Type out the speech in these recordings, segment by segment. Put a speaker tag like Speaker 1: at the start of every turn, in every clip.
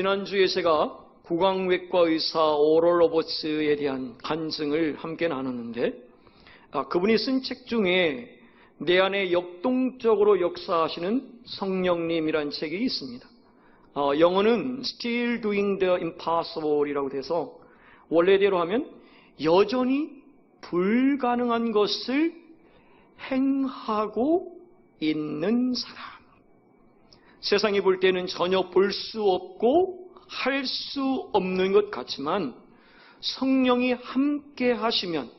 Speaker 1: 지난주에 제가 구강외과 의사 오럴 로버츠에 대한 간증을 함께 나눴는데, 그분이 쓴 책 중에 내 안에 역동적으로 역사하시는 성령님이란 책이 있습니다. 영어는 Still Doing the Impossible이라고 돼서 원래대로 하면 여전히 불가능한 것을 행하고 있는 사람. 세상이 볼 때는 전혀 볼 수 없고 할 수 없는 것 같지만 성령이 함께 하시면,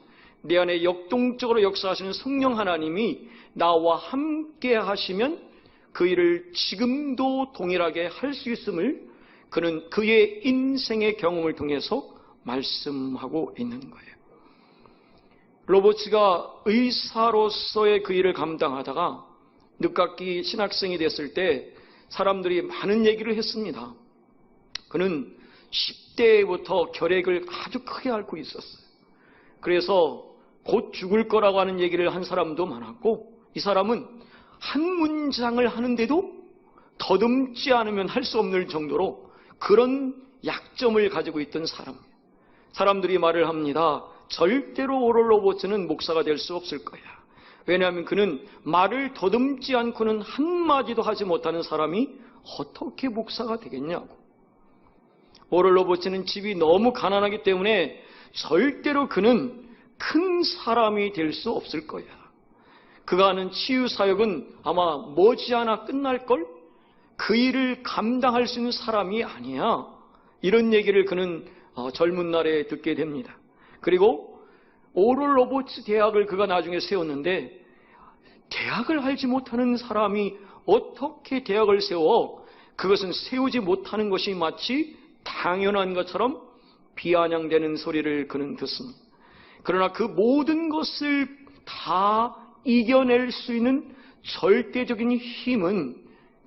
Speaker 1: 내 안에 역동적으로 역사하시는 성령 하나님이 나와 함께 하시면 그 일을 지금도 동일하게 할 수 있음을 그는 그의 인생의 경험을 통해서 말씀하고 있는 거예요. 로버츠가 의사로서의 그 일을 감당하다가 늦깎이 신학생이 됐을 때 사람들이 많은 얘기를 했습니다. 그는 10대부터 결핵을 아주 크게 앓고 있었어요. 그래서 곧 죽을 거라고 하는 얘기를 한 사람도 많았고, 이 사람은 한 문장을 하는데도 더듬지 않으면 할 수 없는 정도로 그런 약점을 가지고 있던 사람이에요. 사람들이 말을 합니다. 절대로 오럴 로버츠는 목사가 될 수 없을 거야. 왜냐하면 그는 말을 더듬지 않고는 한마디도 하지 못하는 사람이 어떻게 목사가 되겠냐고. 오럴 로버츠는 집이 너무 가난하기 때문에 절대로 그는 큰 사람이 될 수 없을 거야. 그가 하는 치유 사역은 아마 머지않아 끝날걸? 그 일을 감당할 수 있는 사람이 아니야. 이런 얘기를 그는 젊은 날에 듣게 됩니다. 그리고 오럴 로버츠 대학을 그가 나중에 세웠는데, 대학을 알지 못하는 사람이 어떻게 대학을 세워? 그것은 세우지 못하는 것이 마치 당연한 것처럼 비아냥대는 소리를 그는 듣습니다. 그러나 그 모든 것을 다 이겨낼 수 있는 절대적인 힘은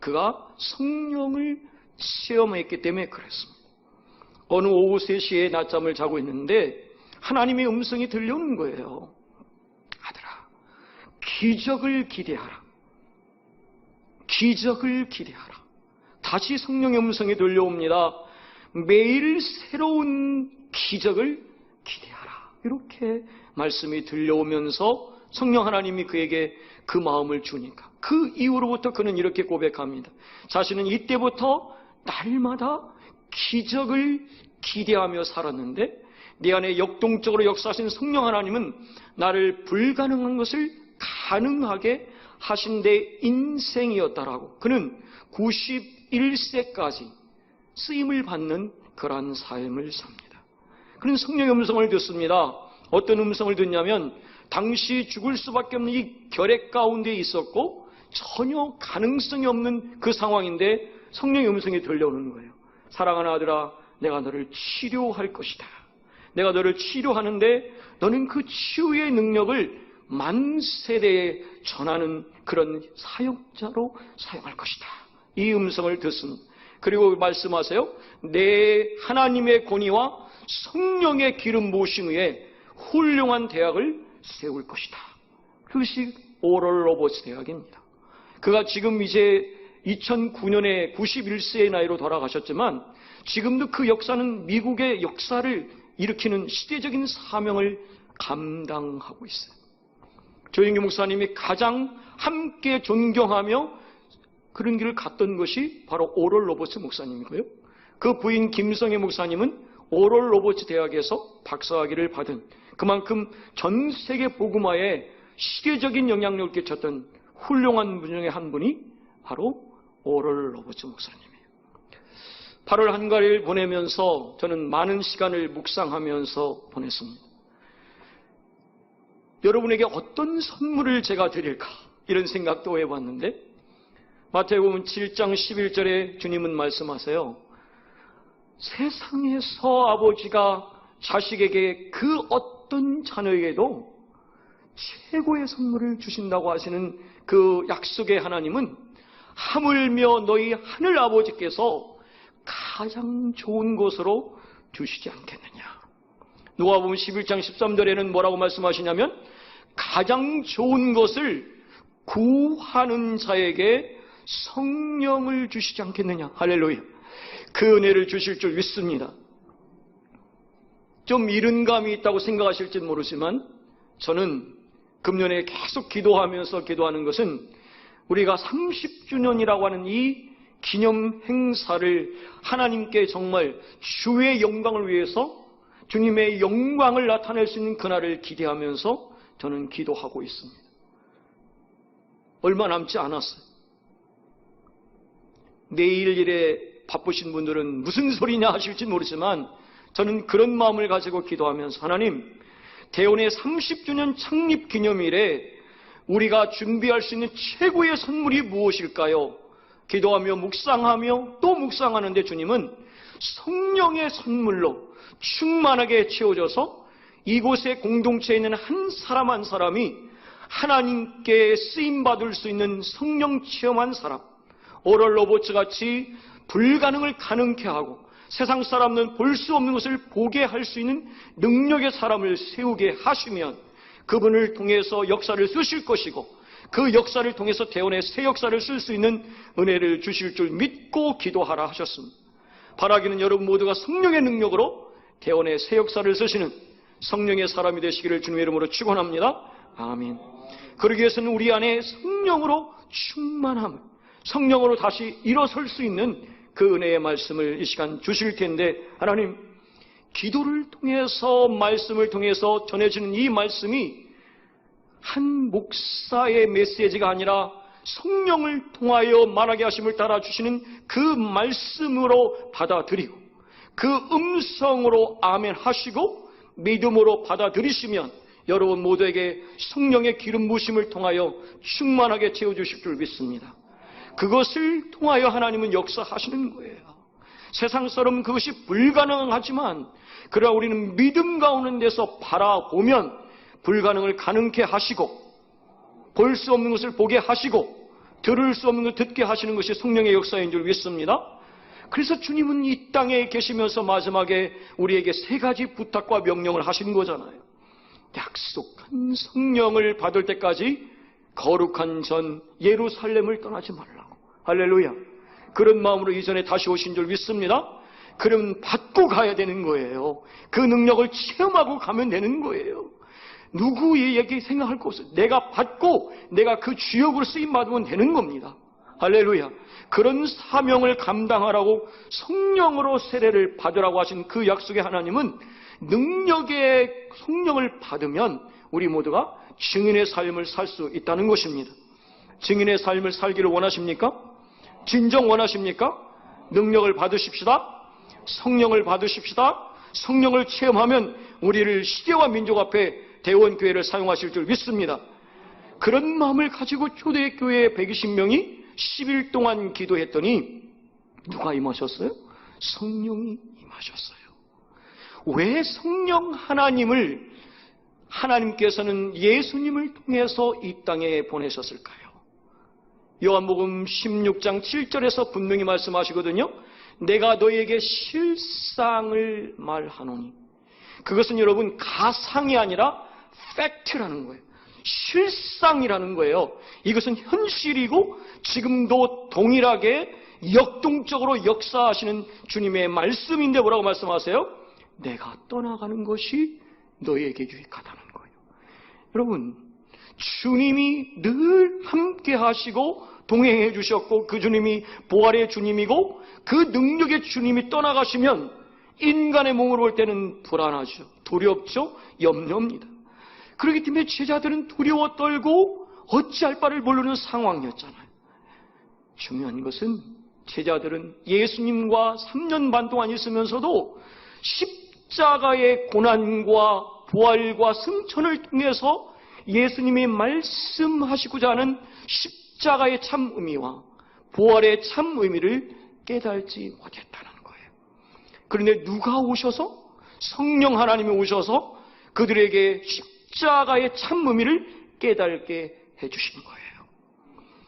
Speaker 1: 그가 성령을 체험했기 때문에 그랬습니다. 어느 오후 3시에 낮잠을 자고 있는데 하나님의 음성이 들려오는 거예요. 아들아, 기적을 기대하라. 기적을 기대하라. 다시 성령의 음성이 들려옵니다. 매일 새로운 기적을 기대하라. 이렇게 말씀이 들려오면서 성령 하나님이 그에게 그 마음을 주니까 그 이후로부터 그는 이렇게 고백합니다. 자신은 이때부터 날마다 기적을 기대하며 살았는데, 내 안에 역동적으로 역사하신 성령 하나님은 나를 불가능한 것을 가능하게 하신 내 인생이었다라고. 그는 91세까지 쓰임을 받는 그러한 삶을 삽니다. 그는 성령의 음성을 듣습니다. 어떤 음성을 듣냐면, 당시 죽을 수밖에 없는 이 결핵 가운데 있었고 전혀 가능성이 없는 그 상황인데 성령의 음성이 들려오는 거예요. 사랑하는 아들아, 내가 너를 치료할 것이다. 내가 너를 치료하는데 너는 그 치유의 능력을 만세대에 전하는 그런 사역자로 사용할 것이다. 이 음성을 듣습니다. 그리고 말씀하세요. 내 하나님의 권위와 성령의 기름 부으심 위에 훌륭한 대학을 세울 것이다. 그것이 오럴 로버츠 대학입니다. 그가 지금 이제 2009년에 91세의 나이로 돌아가셨지만 지금도 그 역사는 미국의 역사를 일으키는 시대적인 사명을 감당하고 있어요. 조영기 목사님이 가장 함께 존경하며 그런 길을 갔던 것이 바로 오럴 로버츠 목사님이고요. 그 부인 김성애 목사님은 오럴 로버츠 대학에서 박사학위를 받은, 그만큼 전 세계 복음화에 시대적인 영향력을 끼쳤던 훌륭한 분 중에 한 분이 바로 오럴 로버츠 목사님이에요. 8월 한가위를 보내면서 저는 많은 시간을 묵상하면서 보냈습니다. 여러분에게 어떤 선물을 제가 드릴까, 이런 생각도 해봤는데, 마태복음 7장 11절에 주님은 말씀하세요. 세상에서 아버지가 자식에게 그 어떤 자녀에게도 최고의 선물을 주신다고 하시는 그 약속의 하나님은 하물며 너희 하늘 아버지께서 가장 좋은 것으로 주시지 않겠느냐. 누가복음 11장 13절에는 뭐라고 말씀하시냐면, 가장 좋은 것을 구하는 자에게 성령을 주시지 않겠느냐. 할렐루야. 그 은혜를 주실 줄 믿습니다. 좀 이른 감이 있다고 생각하실지는 모르지만 저는 금년에 계속 기도하는 것은 우리가 30주년이라고 하는 이 기념 행사를 하나님께 정말 주의 영광을 위해서 주님의 영광을 나타낼 수 있는 그날을 기대하면서 저는 기도하고 있습니다. 얼마 남지 않았어요. 내일 일에 바쁘신 분들은 무슨 소리냐 하실지 모르지만 저는 그런 마음을 가지고 기도하면서 하나님, 대원의 30주년 창립 기념일에 우리가 준비할 수 있는 최고의 선물이 무엇일까요? 기도하며 묵상하며 또 묵상하는데 주님은 성령의 선물로 충만하게 채워져서 이곳의 공동체에 있는 한 사람 한 사람이 하나님께 쓰임받을 수 있는 성령 체험한 사람, 오럴 로봇 같이 불가능을 가능케 하고 세상 사람은 볼 수 없는 것을 보게 할 수 있는 능력의 사람을 세우게 하시면 그분을 통해서 역사를 쓰실 것이고 그 역사를 통해서 대원의 새 역사를 쓸 수 있는 은혜를 주실 줄 믿고 기도하라 하셨습니다. 바라기는 여러분 모두가 성령의 능력으로 대원의 새 역사를 쓰시는 성령의 사람이 되시기를 주님의 이름으로 축원합니다. 아멘. 그러기 위해서는 우리 안에 성령으로 충만함을, 성령으로 다시 일어설 수 있는 그 은혜의 말씀을 이 시간 주실 텐데 하나님, 기도를 통해서 말씀을 통해서 전해지는 이 말씀이 한 목사의 메시지가 아니라 성령을 통하여 말하게 하심을 따라 주시는 그 말씀으로 받아들이고 그 음성으로 아멘 하시고 믿음으로 받아들이시면 여러분 모두에게 성령의 기름 부으심을 통하여 충만하게 채워주실 줄 믿습니다. 그것을 통하여 하나님은 역사하시는 거예요. 세상 사람은 그것이 불가능하지만 그러나 우리는 믿음 가운데서 바라보면 불가능을 가능케 하시고 볼 수 없는 것을 보게 하시고 들을 수 없는 것을 듣게 하시는 것이 성령의 역사인 줄 믿습니다. 그래서 주님은 이 땅에 계시면서 마지막에 우리에게 세 가지 부탁과 명령을 하시는 거잖아요. 약속한 성령을 받을 때까지 거룩한 전 예루살렘을 떠나지 말라고. 할렐루야. 그런 마음으로 이전에 다시 오신 줄 믿습니다. 그럼 받고 가야 되는 거예요. 그 능력을 체험하고 가면 되는 거예요. 누구에게 생각할 거 없어요. 내가 받고 내가 그 주역으로 쓰임받으면 되는 겁니다. 할렐루야. 그런 사명을 감당하라고 성령으로 세례를 받으라고 하신 그 약속의 하나님은 능력의 성령을 받으면 우리 모두가 증인의 삶을 살 수 있다는 것입니다. 증인의 삶을 살기를 원하십니까? 진정 원하십니까? 능력을 받으십시다. 성령을 받으십시다. 성령을 체험하면 우리를 시대와 민족 앞에 대원교회를 사용하실 줄 믿습니다. 그런 마음을 가지고 초대교회 120명이 10일 동안 기도했더니 누가 임하셨어요? 성령이 임하셨어요. 왜 성령 하나님께서는 예수님을 통해서 이 땅에 보내셨을까요? 요한복음 16장 7절에서 분명히 말씀하시거든요. 내가 너에게 실상을 말하노니. 그것은 여러분 가상이 아니라 팩트라는 거예요. 실상이라는 거예요. 이것은 현실이고 지금도 동일하게 역동적으로 역사하시는 주님의 말씀인데 뭐라고 말씀하세요? 내가 떠나가는 것이 너에게 유익하다는 거예요. 여러분, 주님이 늘 함께 하시고 동행해 주셨고 그 주님이 부활의 주님이고 그 능력의 주님이 떠나가시면 인간의 몸으로 볼 때는 불안하죠. 두렵죠. 염려입니다. 그렇기 때문에 제자들은 두려워 떨고 어찌할 바를 모르는 상황이었잖아요. 중요한 것은 제자들은 예수님과 3년 반 동안 있으면서도 십자가의 고난과 부활과 승천을 통해서 예수님이 말씀하시고자 하는 십자가의 참 의미와 부활의 참 의미를 깨달지 못했다는 거예요. 그런데 누가 오셔서? 성령 하나님이 오셔서 그들에게 십자가의 참 의미를 깨닫게 해주신 거예요.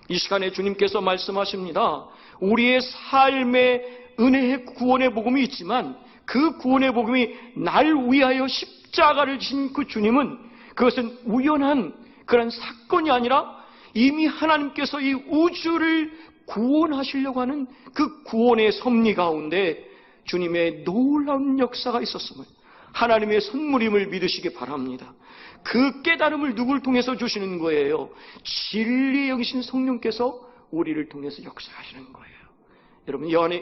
Speaker 1: 이 시간에 주님께서 말씀하십니다. 우리의 삶의 은혜의 구원의 복음이 있지만 그 구원의 복음이 날 위하여 십자가를 지신 그 주님은 그것은 우연한 그런 사건이 아니라 이미 하나님께서 이 우주를 구원하시려고 하는 그 구원의 섭리 가운데 주님의 놀라운 역사가 있었음을, 하나님의 선물임을 믿으시기 바랍니다. 그 깨달음을 누굴 통해서 주시는 거예요? 진리의 영이신 성령께서 우리를 통해서 역사하시는 거예요.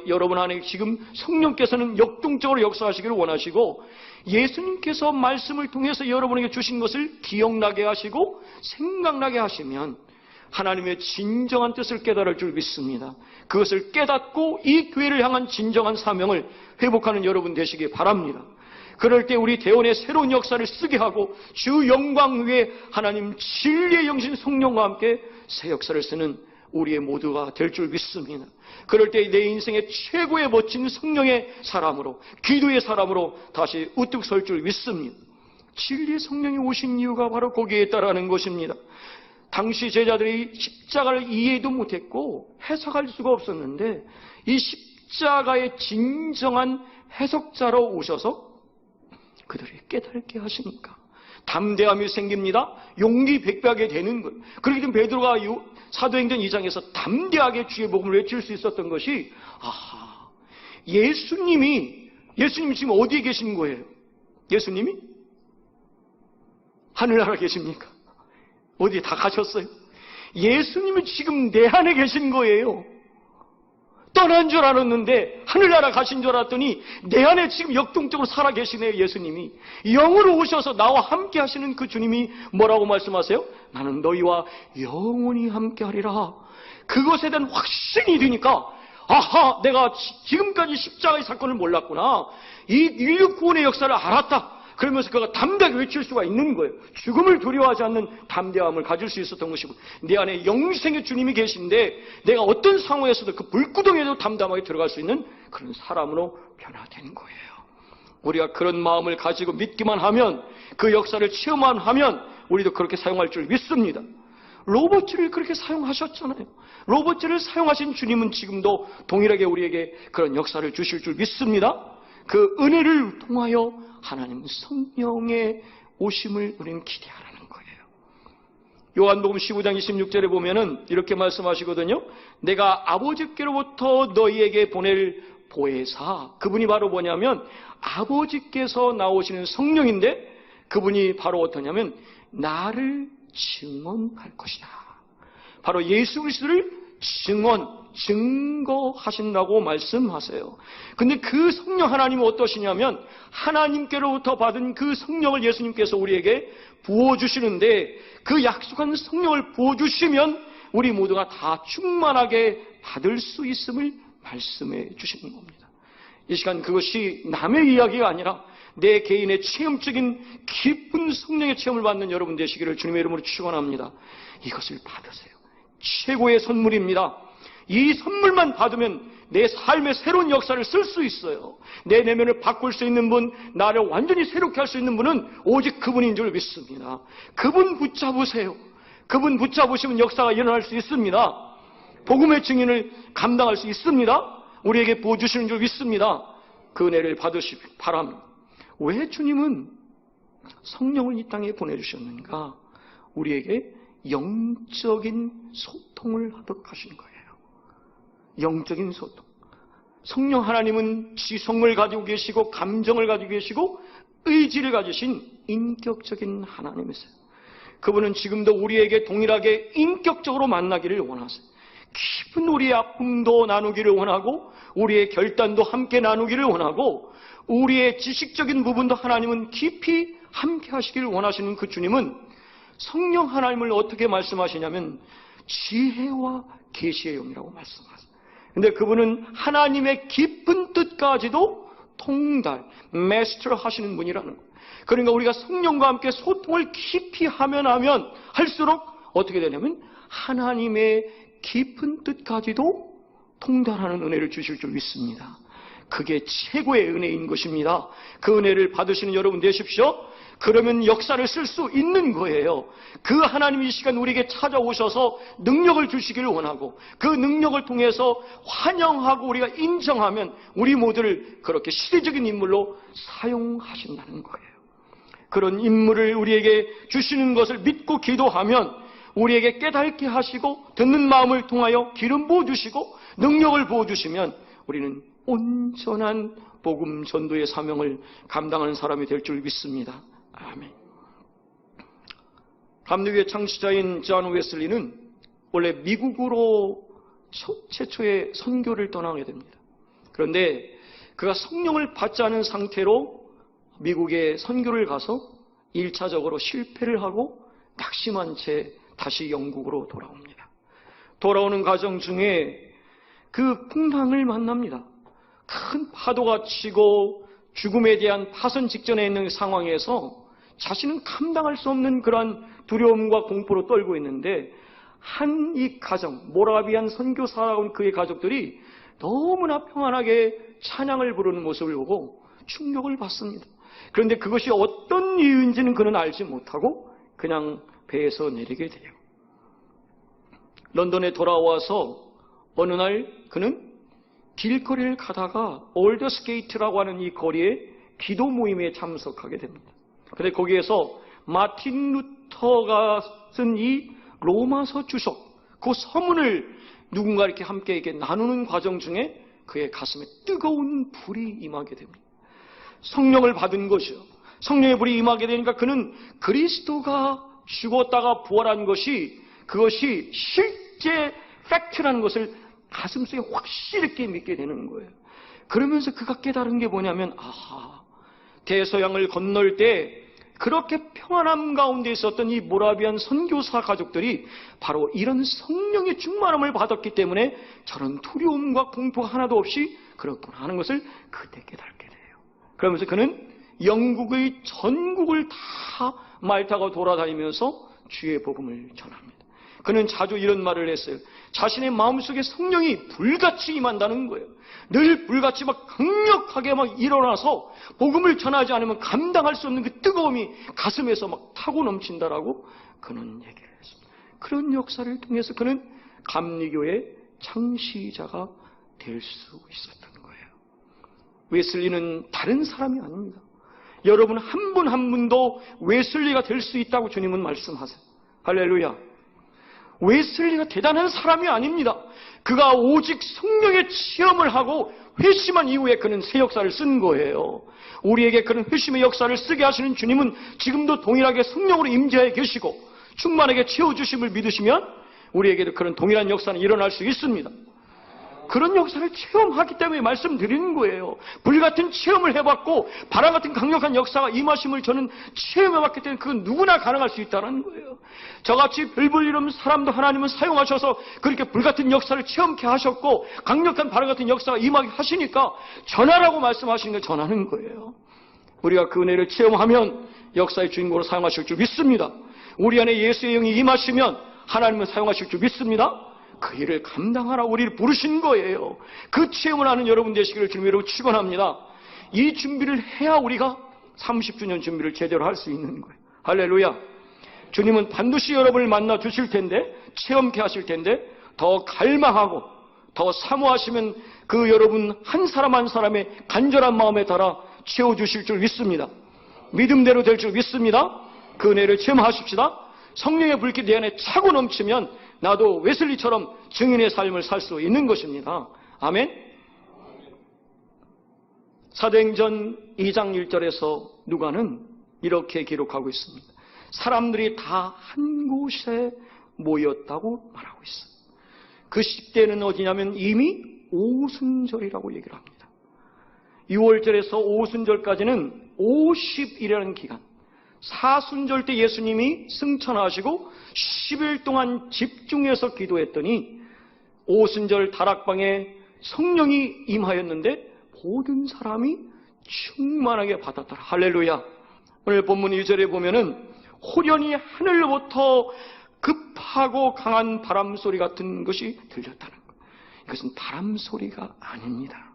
Speaker 1: 여러분 안에 지금 성령께서는 역동적으로 역사하시기를 원하시고, 예수님께서 말씀을 통해서 여러분에게 주신 것을 기억나게 하시고 생각나게 하시면 하나님의 진정한 뜻을 깨달을 줄 믿습니다. 그것을 깨닫고 이 교회를 향한 진정한 사명을 회복하는 여러분 되시기 바랍니다. 그럴 때 우리 대원의 새로운 역사를 쓰게 하고 주 영광 위에 하나님 진리의 영신 성령과 함께 새 역사를 쓰는 우리의 모두가 될 줄 믿습니다. 그럴 때 내 인생의 최고의 멋진 성령의 사람으로, 기도의 사람으로 다시 우뚝 설 줄 믿습니다. 진리의 성령이 오신 이유가 바로 거기에 있다라는 것입니다. 당시 제자들이 십자가를 이해도 못했고 해석할 수가 없었는데, 이 십자가의 진정한 해석자로 오셔서 그들이 깨닫게 하시니까 담대함이 생깁니다. 용기 백배하게 되는 거예요. 그렇기 때문에 베드로가 사도행전 2장에서 담대하게 주의 복음을 외칠 수 있었던 것이, 예수님이 지금 어디에 계신 거예요? 예수님이 하늘나라 계십니까? 어디에 다 가셨어요? 예수님은 지금 내 안에 계신 거예요. 떠난 줄 알았는데 하늘나라 가신 줄 알았더니 내 안에 지금 역동적으로 살아 계시네요. 예수님이 영으로 오셔서 나와 함께 하시는 그 주님이 뭐라고 말씀하세요? 나는 너희와 영원히 함께 하리라. 그것에 대한 확신이 드니까, 내가 지금까지 십자가의 사건을 몰랐구나, 이 인류 구원의 역사를 알았다. 그러면서 그가 담대하게 외칠 수가 있는 거예요. 죽음을 두려워하지 않는 담대함을 가질 수 있었던 것이고, 내 안에 영생의 주님이 계신데 내가 어떤 상황에서도 그 불구덩이에도 담담하게 들어갈 수 있는 그런 사람으로 변화된 거예요. 우리가 그런 마음을 가지고 믿기만 하면, 그 역사를 체험만 하면 우리도 그렇게 사용할 줄 믿습니다. 로봇을 그렇게 사용하셨잖아요. 로봇을 사용하신 주님은 지금도 동일하게 우리에게 그런 역사를 주실 줄 믿습니다. 그 은혜를 통하여 하나님 성령의 오심을 우리는 기대하라는 거예요. 요한복음 15장 26절에 보면은 이렇게 말씀하시거든요. 내가 아버지께로부터 너희에게 보낼 보혜사, 그분이 바로 뭐냐면 아버지께서 나오시는 성령인데, 그분이 바로 어떠냐면 나를 증언할 것이다. 바로 예수 그리스도를 증거하신다고 말씀하세요. 근데 그 성령 하나님은 어떠시냐면, 하나님께로부터 받은 그 성령을 예수님께서 우리에게 부어주시는데, 그 약속한 성령을 부어주시면 우리 모두가 다 충만하게 받을 수 있음을 말씀해 주시는 겁니다. 이 시간 그것이 남의 이야기가 아니라 내 개인의 체험적인 깊은 성령의 체험을 받는 여러분 되시기를 주님의 이름으로 축원합니다. 이것을 받으세요. 최고의 선물입니다. 이 선물만 받으면 내 삶의 새로운 역사를 쓸 수 있어요. 내 내면을 바꿀 수 있는 분, 나를 완전히 새롭게 할 수 있는 분은 오직 그분인 줄 믿습니다. 그분 붙잡으세요. 그분 붙잡으시면 역사가 일어날 수 있습니다. 복음의 증인을 감당할 수 있습니다. 우리에게 부어주시는 줄 믿습니다. 그 은혜를 받으시기 바랍니다. 왜 주님은 성령을 이 땅에 보내주셨는가? 우리에게 영적인 소통을 하도록 하신 거예요. 영적인 소통. 성령 하나님은 지성을 가지고 계시고 감정을 가지고 계시고 의지를 가지신 인격적인 하나님이세요. 그분은 지금도 우리에게 동일하게 인격적으로 만나기를 원하세요. 깊은 우리의 아픔도 나누기를 원하고 우리의 결단도 함께 나누기를 원하고 우리의 지식적인 부분도 하나님은 깊이 함께 하시기를 원하시는 그 주님은 성령 하나님을 어떻게 말씀하시냐면 지혜와 계시의 영이라고 말씀하세요. 근데 그분은 하나님의 깊은 뜻까지도 통달, 마스터 하시는 분이라는 거예요. 그러니까 우리가 성령과 함께 소통을 깊이 하면 할수록 어떻게 되냐면 하나님의 깊은 뜻까지도 통달하는 은혜를 주실 줄 믿습니다. 그게 최고의 은혜인 것입니다. 그 은혜를 받으시는 여러분 되십시오. 그러면 역사를 쓸 수 있는 거예요. 그 하나님이 이 시간 우리에게 찾아오셔서 능력을 주시기를 원하고 그 능력을 통해서 환영하고 우리가 인정하면 우리 모두를 그렇게 시대적인 인물로 사용하신다는 거예요. 그런 인물을 우리에게 주시는 것을 믿고 기도하면 우리에게 깨닫게 하시고 듣는 마음을 통하여 기름 부어주시고 능력을 부어주시면 우리는 온전한 복음 전도의 사명을 감당하는 사람이 될 줄 믿습니다. 아멘. 감리교의 창시자인 존 웨슬리는 원래 미국으로 최초의 선교를 떠나게 됩니다. 그런데 그가 성령을 받지 않은 상태로 미국에 선교를 가서 1차적으로 실패를 하고 낙심한 채 다시 영국으로 돌아옵니다. 돌아오는 과정 중에 그 풍랑을 만납니다. 큰 파도가 치고 죽음에 대한 파선 직전에 있는 상황에서 자신은 감당할 수 없는 그러한 두려움과 공포로 떨고 있는데 한 이 가정, 모라비안 선교사라고 그의 가족들이 너무나 평안하게 찬양을 부르는 모습을 보고 충격을 받습니다. 그런데 그것이 어떤 이유인지는 그는 알지 못하고 그냥 배에서 내리게 돼요. 런던에 돌아와서 어느 날 그는 길거리를 가다가 올더스게이트라고 하는 이 거리에 기도 모임에 참석하게 됩니다. 그런데 거기에서 마틴 루터가 쓴 이 로마서 주석, 그 서문을 누군가 이렇게 함께 나누는 과정 중에 그의 가슴에 뜨거운 불이 임하게 됩니다. 성령을 받은 것이요. 성령의 불이 임하게 되니까 그는 그리스도가 죽었다가 부활한 것이 그것이 실제 팩트라는 것을 가슴속에 확실하게 믿게 되는 거예요. 그러면서 그가 깨달은 게 뭐냐면 대서양을 건널 때 그렇게 평안함 가운데 있었던 이 모라비안 선교사 가족들이 바로 이런 성령의 충만함을 받았기 때문에 저런 두려움과 공포가 하나도 없이 그렇구나 하는 것을 그때 깨닫게 돼요. 그러면서 그는 영국의 전국을 다 말 타고 돌아다니면서 주의 복음을 전합니다. 그는 자주 이런 말을 했어요. 자신의 마음속에 성령이 불같이 임한다는 거예요. 늘 불같이 막 강력하게 막 일어나서 복음을 전하지 않으면 감당할 수 없는 그 뜨거움이 가슴에서 막 타고 넘친다라고 그는 얘기를 했습니다. 그런 역사를 통해서 그는 감리교의 창시자가 될 수 있었던 거예요. 웨슬리는 다른 사람이 아닙니다. 여러분 한 분 한 분도 웨슬리가 될 수 있다고 주님은 말씀하세요. 할렐루야. 웨슬리가 대단한 사람이 아닙니다. 그가 오직 성령의 체험을 하고 회심한 이후에 그는 새 역사를 쓴 거예요. 우리에게 그런 회심의 역사를 쓰게 하시는 주님은 지금도 동일하게 성령으로 임재해 계시고 충만하게 채워주심을 믿으시면 우리에게도 그런 동일한 역사는 일어날 수 있습니다. 그런 역사를 체험하기 때문에 말씀드리는 거예요. 불같은 체험을 해봤고 바람 같은 강력한 역사가 임하심을 저는 체험해봤기 때문에 그건 누구나 가능할 수 있다는 거예요. 저같이 별볼 일 없는 사람도 하나님은 사용하셔서 그렇게 불같은 역사를 체험케 하셨고 강력한 바람 같은 역사가 임하게 하시니까 전하라고 말씀하시는 걸 전하는 거예요. 우리가 그 은혜를 체험하면 역사의 주인공으로 사용하실 줄 믿습니다. 우리 안에 예수의 영이 임하시면 하나님은 사용하실 줄 믿습니다. 그 일을 감당하라고 우리를 부르신 거예요. 그 체험을 하는 여러분 되시기를 주님으로 축원합니다. 이 준비를 해야 우리가 30주년 준비를 제대로 할 수 있는 거예요. 할렐루야. 주님은 반드시 여러분을 만나 주실 텐데 체험케 하실 텐데 더 갈망하고 더 사모하시면 그 여러분 한 사람 한 사람의 간절한 마음에 따라 채워주실 줄 믿습니다. 믿음대로 될 줄 믿습니다. 그 은혜를 체험하십시다. 성령의 불길이 내 안에 차고 넘치면 나도 웨슬리처럼 증인의 삶을 살 수 있는 것입니다. 아멘. 사도행전 2장 1절에서 누가는 이렇게 기록하고 있습니다. 사람들이 다 한 곳에 모였다고 말하고 있어요. 그 시대는 어디냐면 이미 오순절이라고 얘기를 합니다. 6월절에서 오순절까지는 50일이라는 기간. 사순절 때 예수님이 승천하시고 10일 동안 집중해서 기도했더니 오순절 다락방에 성령이 임하였는데 모든 사람이 충만하게 받았더라. 할렐루야. 오늘 본문 2절에 보면은 호련히 하늘로부터 급하고 강한 바람 소리 같은 것이 들렸다는 것. 이것은 바람 소리가 아닙니다.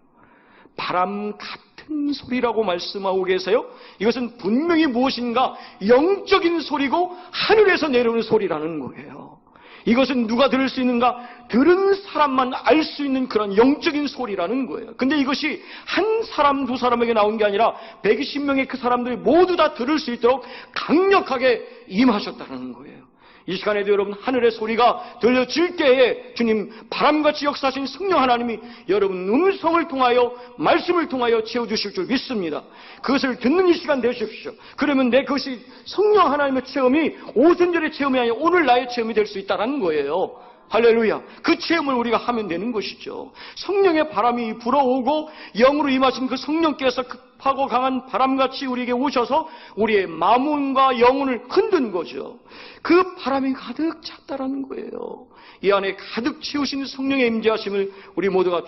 Speaker 1: 바람 같은 소리라고 말씀하고 계세요. 이것은 분명히 무엇인가 영적인 소리고 하늘에서 내려오는 소리라는 거예요. 이것은 누가 들을 수 있는가? 들은 사람만 알 수 있는 그런 영적인 소리라는 거예요. 근데 이것이 한 사람 두 사람에게 나온 게 아니라 120명의 그 사람들이 모두 다 들을 수 있도록 강력하게 임하셨다는 거예요. 이 시간에도 여러분 하늘의 소리가 들려질 때에 주님 바람같이 역사하신 성령 하나님이 여러분 음성을 통하여 말씀을 통하여 채워주실 줄 믿습니다. 그것을 듣는 이 시간 되십시오. 그러면 내 그것이 성령 하나님의 체험이 오순절의 체험이 아니라 오늘 나의 체험이 될 수 있다는 거예요. 할렐루야. 그 체험을 우리가 하면 되는 것이죠. 성령의 바람이 불어오고 영으로 임하신 그 성령께서 급하고 강한 바람같이 우리에게 오셔서 우리의 마음과 영혼을 흔든 거죠. 그 바람이 가득 찼다라는 거예요. 이 안에 가득 채우신 성령의 임재하심을 우리 모두가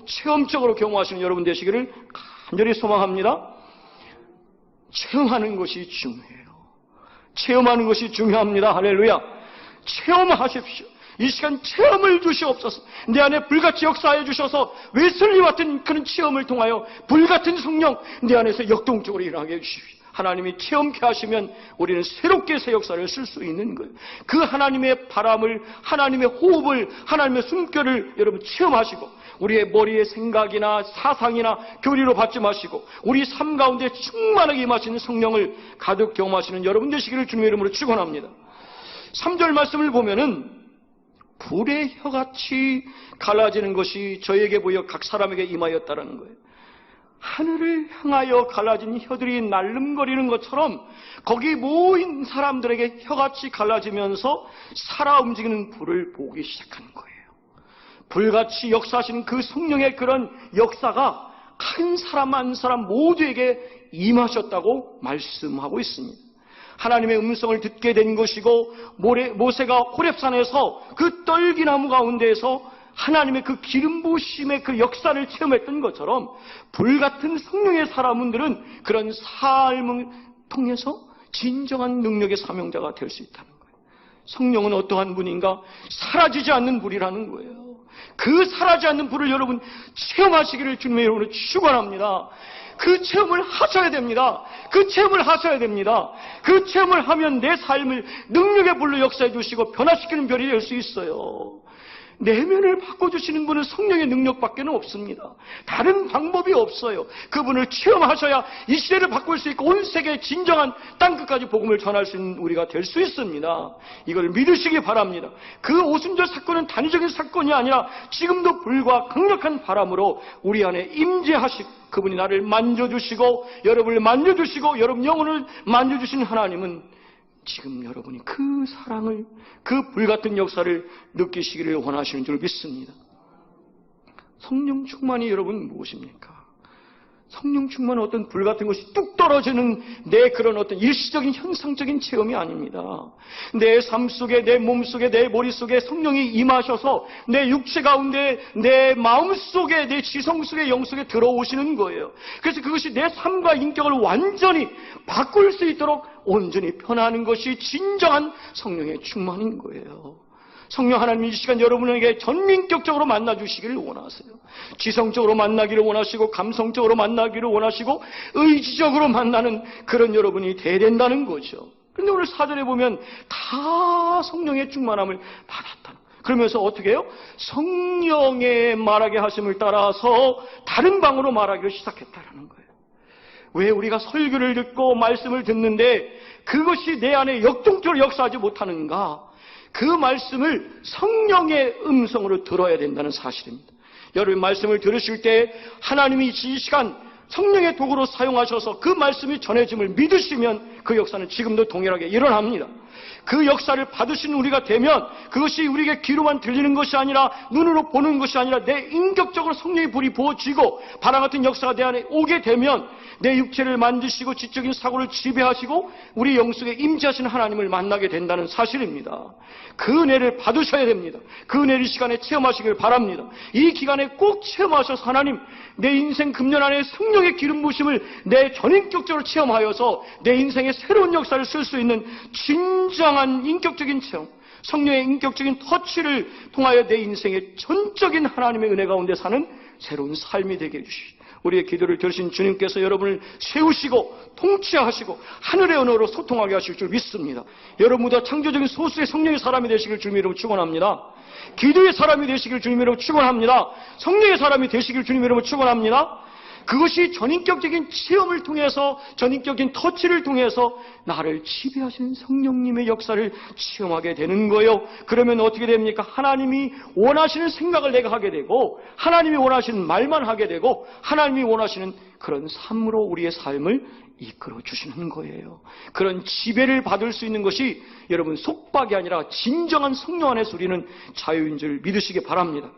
Speaker 1: 체험적으로 경험하시는 여러분 되시기를 간절히 소망합니다. 체험하는 것이 중요해요. 체험하는 것이 중요합니다. 할렐루야. 체험하십시오. 이 시간 체험을 주시옵소서. 내 안에 불같이 역사해 주셔서 웨슬리와 같은 그런 체험을 통하여 불같은 성령 내 안에서 역동적으로 일어나게 해주십시오. 하나님이 체험케 하시면 우리는 새롭게 새 역사를 쓸 수 있는 거예요. 그 하나님의 바람을, 하나님의 호흡을, 하나님의 숨결을 여러분 체험하시고 우리의 머리의 생각이나 사상이나 교리로 받지 마시고 우리 삶 가운데 충만하게 임하시는 성령을 가득 경험하시는 여러분 되시기를 주님의 이름으로 축원합니다. 3절 말씀을 보면은 불의 혀같이 갈라지는 것이 저에게 보여 각 사람에게 임하였다는 거예요. 하늘을 향하여 갈라진 혀들이 날름거리는 것처럼 거기 모인 사람들에게 혀같이 갈라지면서 살아 움직이는 불을 보기 시작한 거예요. 불같이 역사하시는 그 성령의 그런 역사가 한 사람 한 사람 모두에게 임하셨다고 말씀하고 있습니다. 하나님의 음성을 듣게 된 것이고 모세가 호렙산에서 그 떨기나무 가운데에서 하나님의 그 기름 부으심의 그 역사를 체험했던 것처럼 불같은 성령의 사람들은 그런 삶을 통해서 진정한 능력의 사명자가 될 수 있다는 거예요. 성령은 어떠한 분인가? 사라지지 않는 불이라는 거예요. 그 사라지지 않는 불을 여러분 체험하시기를 주님의 이름으로 축원합니다. 그 체험을 하셔야 됩니다. 그 체험을 하셔야 됩니다. 그 체험을 하면 내 삶을 능력의 불로 역사해 주시고 변화시키는 별이 될 수 있어요. 내면을 바꿔주시는 분은 성령의 능력밖에 없습니다. 다른 방법이 없어요. 그분을 체험하셔야 이 시대를 바꿀 수 있고 온 세계의 진정한 땅끝까지 복음을 전할 수 있는 우리가 될 수 있습니다. 이걸 믿으시기 바랍니다. 그 오순절 사건은 단위적인 사건이 아니라 지금도 불과 강력한 바람으로 우리 안에 임재하시고 그분이 나를 만져주시고 여러분을 만져주시고 여러분 영혼을 만져주신 하나님은 지금 여러분이 그 사랑을, 그 불같은 역사를 느끼시기를 원하시는 줄 믿습니다. 성령 충만이 여러분 무엇입니까? 성령 충만은 어떤 불같은 것이 뚝 떨어지는 내 그런 어떤 일시적인 현상적인 체험이 아닙니다. 내 삶 속에, 내 몸 속에, 내 머리 속에 성령이 임하셔서 내 육체 가운데, 내 마음 속에, 내 지성 속에, 영 속에 들어오시는 거예요. 그래서 그것이 내 삶과 인격을 완전히 바꿀 수 있도록 온전히 변하는 것이 진정한 성령의 충만인 거예요. 성령 하나님 이 시간 여러분에게 전민격적으로 만나주시기를 원하세요. 지성적으로 만나기를 원하시고 감성적으로 만나기를 원하시고 의지적으로 만나는 그런 여러분이 돼야 된다는 거죠. 그런데 오늘 4절에 보면 다 성령의 충만함을 받았다. 그러면서 어떻게 해요? 성령의 말하게 하심을 따라서 다른 방으로 말하기를 시작했다라는 거예요. 왜 우리가 설교를 듣고 말씀을 듣는데 그것이 내 안에 역동적으로 역사하지 못하는가? 그 말씀을 성령의 음성으로 들어야 된다는 사실입니다. 여러분 말씀을 들으실 때 하나님이 이 시간 성령의 도구로 사용하셔서 그 말씀이 전해짐을 믿으시면 그 역사는 지금도 동일하게 일어납니다. 그 역사를 받으신 우리가 되면 그것이 우리에게 귀로만 들리는 것이 아니라 눈으로 보는 것이 아니라 내 인격적으로 성령의 불이 부어지고 바람 같은 역사가 내 안에 오게 되면 내 육체를 만드시고 지적인 사고를 지배하시고 우리 영 속에 임재하시는 하나님을 만나게 된다는 사실입니다. 그 은혜를 받으셔야 됩니다. 그 은혜를 이 시간에 체험하시길 바랍니다. 이 기간에 꼭 체험하셔서 하나님 내 인생 금년 안에 성령의 기름 부으심을 내 전인격적으로 체험하여서 내 인생의 새로운 역사를 쓸 수 있는 진정한 인격적인 체험, 성령의 인격적인 터치를 통하여 내 인생의 전적인 하나님의 은혜 가운데 사는 새로운 삶이 되게 해주시옵소서. 우리의 기도를 들으신 주님께서 여러분을 세우시고 통치하시고 하늘의 언어로 소통하게 하실 줄 믿습니다. 여러분보다 창조적인 소수의 성령의 사람이 되시길 주님 이름으로 축원합니다. 기도의 사람이 되시길 주님 이름으로 축원합니다. 성령의 사람이 되시길 주님 이름으로 축원합니다. 그것이 전인격적인 체험을 통해서, 전인격적인 터치를 통해서 나를 지배하시는 성령님의 역사를 체험하게 되는 거예요. 그러면 어떻게 됩니까? 하나님이 원하시는 생각을 내가 하게 되고, 하나님이 원하시는 말만 하게 되고, 하나님이 원하시는 그런 삶으로 우리의 삶을 이끌어 주시는 거예요. 그런 지배를 받을 수 있는 것이 여러분 속박이 아니라 진정한 성령 안에서 우리는 자유인 줄 믿으시기 바랍니다.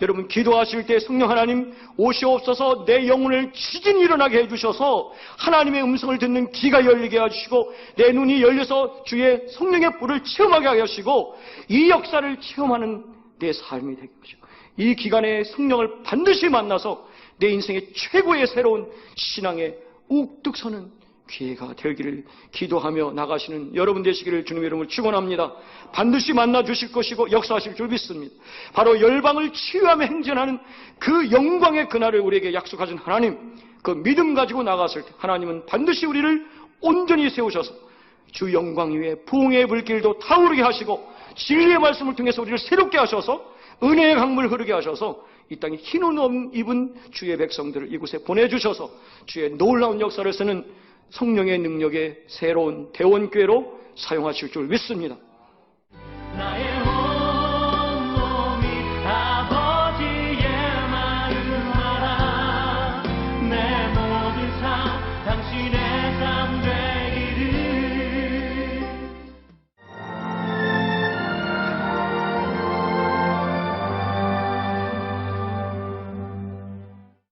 Speaker 1: 여러분 기도하실 때 성령 하나님 오시옵소서, 내 영혼을 지진이 일어나게 해주셔서 하나님의 음성을 듣는 귀가 열리게 해주시고, 내 눈이 열려서 주의 성령의 불을 체험하게 하시고, 이 역사를 체험하는 내 삶이 되게 하시고, 이 기간에 성령을 반드시 만나서 내 인생의 최고의 새로운 신앙의 우뚝 서는 기회가 되기를 기도하며 나가시는 여러분 되시기를 주님의 이름으로 축원합니다. 반드시 만나 주실 것이고 역사하실 줄 믿습니다. 바로 열방을 치유하며 행전하는 그 영광의 그날을 우리에게 약속하신 하나님, 그 믿음 가지고 나갔을 때 하나님은 반드시 우리를 온전히 세우셔서 주 영광 위에 부흥의 불길도 타오르게 하시고, 진리의 말씀을 통해서 우리를 새롭게 하셔서 은혜의 강물 흐르게 하셔서 이 땅에 흰 옷 입은 주의 백성들을 이곳에 보내주셔서 주의 놀라운 역사를 쓰는 성령의 능력의 새로운 대원교회로 사용하실 줄 믿습니다. 나의